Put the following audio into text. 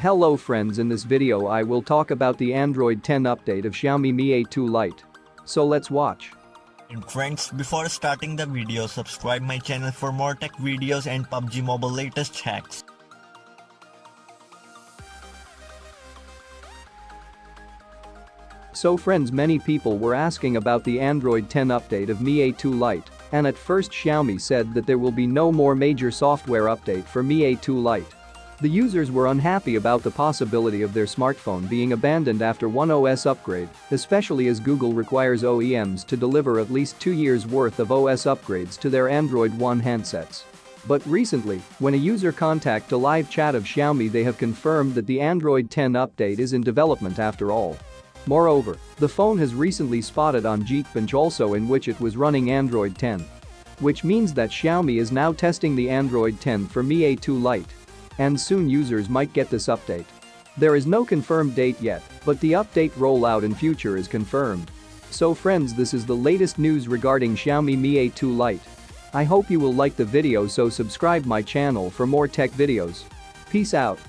Hello friends, in this video I will talk about the Android 10 update of Xiaomi Mi A2 Lite. So let's watch. And friends, before starting the video, subscribe my channel for more tech videos and PUBG Mobile latest hacks. So friends, many people were asking about the Android 10 update of Mi A2 Lite, and at first Xiaomi said that there will be no more major software update for Mi A2 Lite. The users were unhappy about the possibility of their smartphone being abandoned after one OS upgrade, especially as Google requires OEMs to deliver at least 2 years worth of OS upgrades to their Android One handsets. But recently, when a user contacted a live chat of Xiaomi, they have confirmed that the Android 10 update is in development after all. Moreover, the phone has recently spotted on Geekbench also in which it was running Android 10. Which means that Xiaomi is now testing the Android 10 for Mi A2 Lite. And soon users might get this update. There is no confirmed date yet, but the update rollout in future is confirmed. So friends, this is the latest news regarding Xiaomi Mi A2 Lite. I hope you will like the video, so subscribe my channel for more tech videos. Peace out.